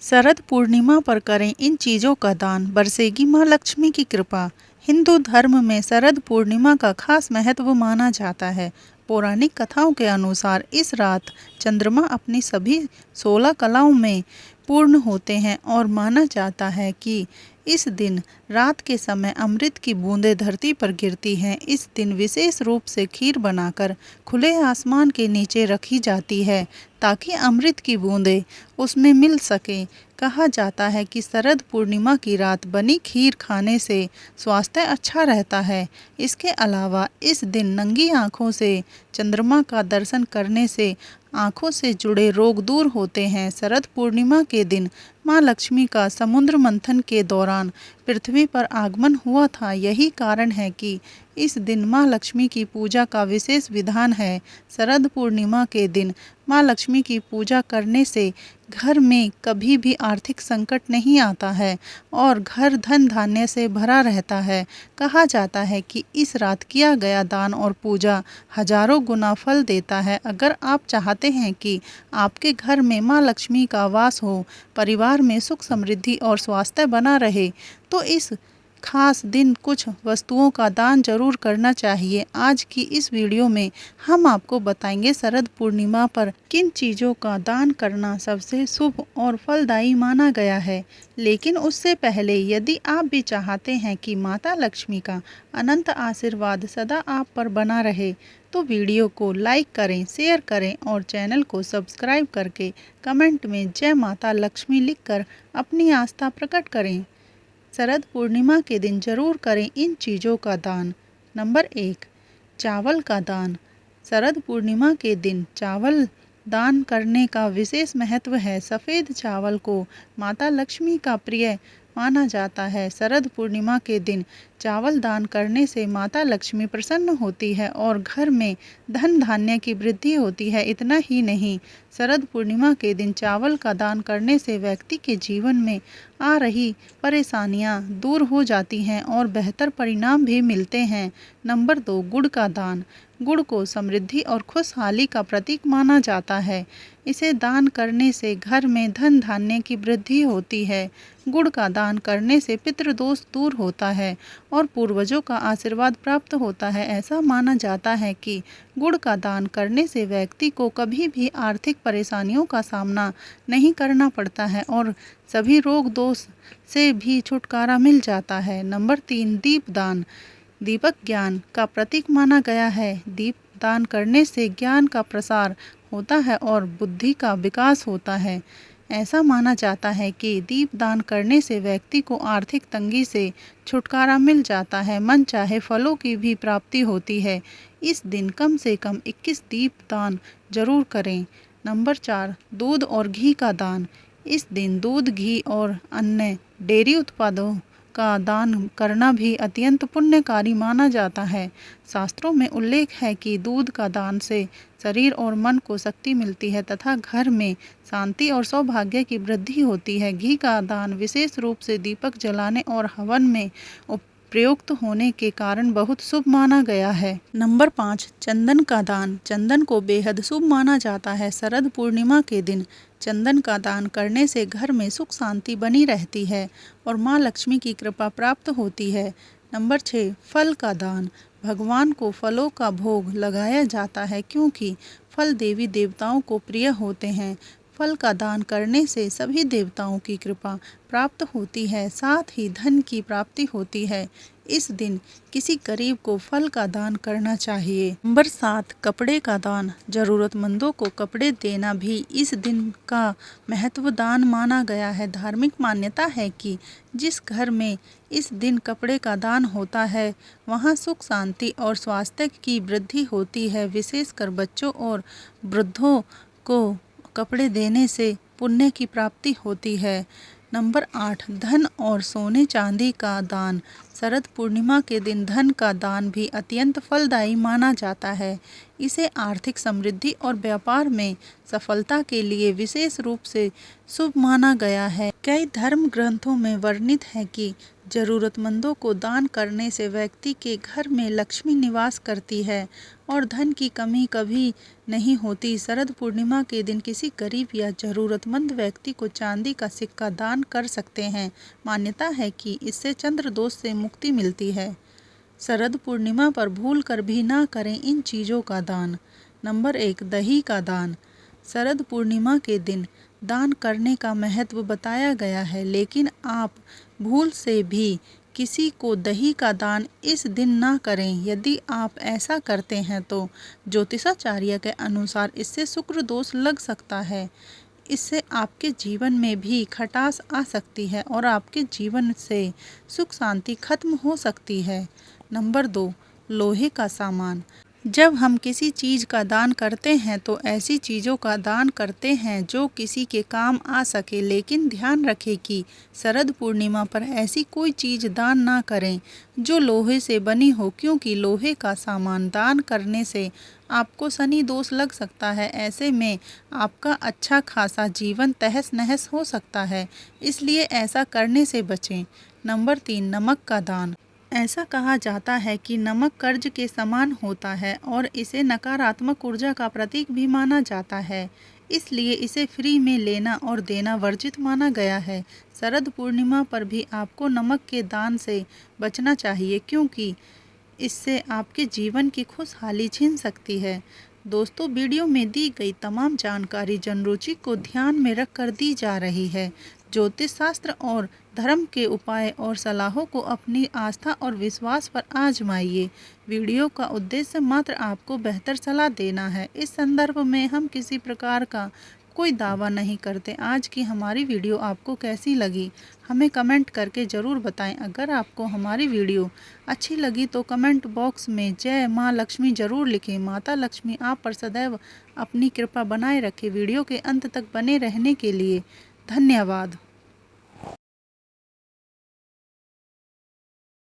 शरद पूर्णिमा पर करें इन चीज़ों का दान, बरसेगी माँ लक्ष्मी की कृपा। हिंदू धर्म में शरद पूर्णिमा का खास महत्व माना जाता है। पौराणिक कथाओं के अनुसार इस रात चंद्रमा अपनी सभी 16 कलाओं में पूर्ण होते हैं और माना जाता है कि इस दिन रात के समय अमृत की बूंदें धरती पर गिरती हैं। इस दिन विशेष रूप से खीर बनाकर खुले आसमान के नीचे रखी जाती है ताकि अमृत की बूंदें उसमें मिल सकें। कहा जाता है कि शरद पूर्णिमा की रात बनी खीर खाने से स्वास्थ्य अच्छा रहता है। इसके अलावा इस दिन नंगी आंखों से चंद्रमा का दर्शन करने से आंखों से जुड़े रोग दूर होते हैं। शरद पूर्णिमा के दिन माँ लक्ष्मी का समुद्र मंथन के दौरान पृथ्वी पर आगमन हुआ था। यही कारण है कि इस दिन माँ लक्ष्मी की पूजा का विशेष विधान है। शरद पूर्णिमा के दिन माँ लक्ष्मी की पूजा करने से घर में कभी भी आर्थिक संकट नहीं आता है और घर धन धान्य से भरा रहता है। कहा जाता है कि इस रात किया गया दान और पूजा हजारों गुना फल देता है। अगर आप चाहते हैं कि आपके घर में माँ लक्ष्मी का वास हो, परिवार में सुख समृद्धि और स्वास्थ्य बना रहे, तो इस खास दिन कुछ वस्तुओं का दान जरूर करना चाहिए। आज की इस वीडियो में हम आपको बताएंगे शरद पूर्णिमा पर किन चीज़ों का दान करना सबसे शुभ और फलदायी माना गया है। लेकिन उससे पहले यदि आप भी चाहते हैं कि माता लक्ष्मी का अनंत आशीर्वाद सदा आप पर बना रहे, तो वीडियो को लाइक करें, शेयर करें और चैनल को सब्सक्राइब करके कमेंट में जय माता लक्ष्मी लिखकर अपनी आस्था प्रकट करें। शरद पूर्णिमा के दिन जरूर करें इन चीज़ों का दान। नंबर 1, चावल का दान। शरद पूर्णिमा के दिन चावल दान करने का विशेष महत्व है। सफ़ेद चावल को माता लक्ष्मी का प्रिय माना जाता है। शरद पूर्णिमा के दिन चावल दान करने से माता लक्ष्मी प्रसन्न होती है और घर में धन धान्य की वृद्धि होती है। इतना ही नहीं, शरद पूर्णिमा के दिन चावल का दान करने से व्यक्ति के जीवन में आ रही परेशानियां दूर हो जाती हैं और बेहतर परिणाम भी मिलते हैं। नंबर 2, गुड़ का दान। गुड़ को समृद्धि और खुशहाली का प्रतीक माना जाता है। इसे दान करने से घर में धन धान्य की वृद्धि होती है। गुड़ का दान करने से पितृदोष दूर होता है और पूर्वजों का आशीर्वाद प्राप्त होता है। ऐसा माना जाता है कि गुड़ का दान करने से व्यक्ति को कभी भी आर्थिक परेशानियों का सामना नहीं करना पड़ता है और सभी रोग दोष से भी छुटकारा मिल जाता है। नंबर 3, दीपदान। दीपक ज्ञान का प्रतीक माना गया है। दीप दान करने से ज्ञान का प्रसार होता है और बुद्धि का विकास होता है। ऐसा माना जाता है कि दीप दान करने से व्यक्ति को आर्थिक तंगी से छुटकारा मिल जाता है, मन चाहे फलों की भी प्राप्ति होती है। इस दिन कम से कम 21 दीप दान जरूर करें। नंबर 4, दूध और घी का दान। इस दिन दूध, घी और अन्य डेयरी उत्पादों का दान करना भी अत्यंत पुण्यकारी माना जाता है। शास्त्रों में उल्लेख है कि दूध का दान से शरीर और मन को शक्ति मिलती है तथा घर में शांति और सौभाग्य की वृद्धि होती है। घी का दान विशेष रूप से दीपक जलाने और हवन में प्रयुक्त होने के कारण बहुत शुभ माना गया है। नंबर 5, चंदन का दान। चंदन को बेहद शुभ माना जाता है। शरद पूर्णिमा के दिन चंदन का दान करने से घर में सुख शांति बनी रहती है और माँ लक्ष्मी की कृपा प्राप्त होती है। नंबर 6, फल का दान। भगवान को फलों का भोग लगाया जाता है क्योंकि फल देवी देवताओं को प्रिय होते हैं। फल का दान करने से सभी देवताओं की कृपा प्राप्त होती है, साथ ही धन की प्राप्ति होती है। इस दिन किसी गरीब को फल का दान करना चाहिए। नंबर 7, कपड़े का दान। जरूरतमंदों को कपड़े देना भी इस दिन का महत्व दान माना गया है। धार्मिक मान्यता है कि जिस घर में इस दिन कपड़े का दान होता है वहाँ सुख शांति और स्वास्थ्य की वृद्धि होती है। विशेषकर बच्चों और वृद्धों को कपड़े देने से पुण्य की प्राप्ति होती है। नंबर 8, धन और सोने चांदी का दान। शरद पूर्णिमा के दिन धन का दान भी अत्यंत फलदायी माना जाता है। इसे आर्थिक समृद्धि और व्यापार में सफलता के लिए विशेष रूप से शुभ माना गया है। कई धर्म ग्रंथों में वर्णित है कि जरूरतमंदों को दान करने से व्यक्ति के घर में लक्ष्मी निवास करती है और धन की कमी कभी नहीं होती। शरद पूर्णिमा के दिन किसी गरीब या जरूरतमंद व्यक्ति को चांदी का सिक्का दान कर सकते हैं। मान्यता है कि इससे चंद्र दोष से मुक्ति मिलती है। शरद पूर्णिमा पर भूल कर भी ना करें इन चीज़ों का दान। नंबर 1, दही का दान। शरद पूर्णिमा के दिन दान करने का महत्व बताया गया है, लेकिन आप भूल से भी किसी को दही का दान इस दिन ना करें। यदि आप ऐसा करते हैं तो ज्योतिषाचार्य के अनुसार इससे शुक्र दोष लग सकता है। इससे आपके जीवन में भी खटास आ सकती है और आपके जीवन से सुख शांति खत्म हो सकती है। नंबर 2, लोहे का सामान। जब हम किसी चीज़ का दान करते हैं तो ऐसी चीज़ों का दान करते हैं जो किसी के काम आ सके, लेकिन ध्यान रखें कि शरद पूर्णिमा पर ऐसी कोई चीज़ दान ना करें जो लोहे से बनी हो, क्योंकि लोहे का सामान दान करने से आपको शनि दोष लग सकता है। ऐसे में आपका अच्छा खासा जीवन तहस नहस हो सकता है, इसलिए ऐसा करने से बचें। नंबर 3, नमक का दान। ऐसा कहा जाता है कि नमक कर्ज के समान होता है और इसे नकारात्मक ऊर्जा का प्रतीक भी माना जाता है, इसलिए इसे फ्री में लेना और देना वर्जित माना गया है। शरद पूर्णिमा पर भी आपको नमक के दान से बचना चाहिए, क्योंकि इससे आपके जीवन की खुशहाली छीन सकती है। दोस्तों, वीडियो में दी गई तमाम जानकारी जनरुचि को ध्यान में रखकर दी जा रही है। ज्योतिष शास्त्र और धर्म के उपाय और सलाहों को अपनी आस्था और विश्वास पर आजमाइए। वीडियो का उद्देश्य मात्र आपको बेहतर सलाह देना है। इस संदर्भ में हम किसी प्रकार का कोई दावा नहीं करते। आज की हमारी वीडियो आपको कैसी लगी, हमें कमेंट करके ज़रूर बताएं। अगर आपको हमारी वीडियो अच्छी लगी तो कमेंट बॉक्स में जय माँ लक्ष्मी ज़रूर लिखें। माता लक्ष्मी आप पर सदैव अपनी कृपा बनाए रखें। वीडियो के अंत तक बने रहने के लिए धन्यवाद।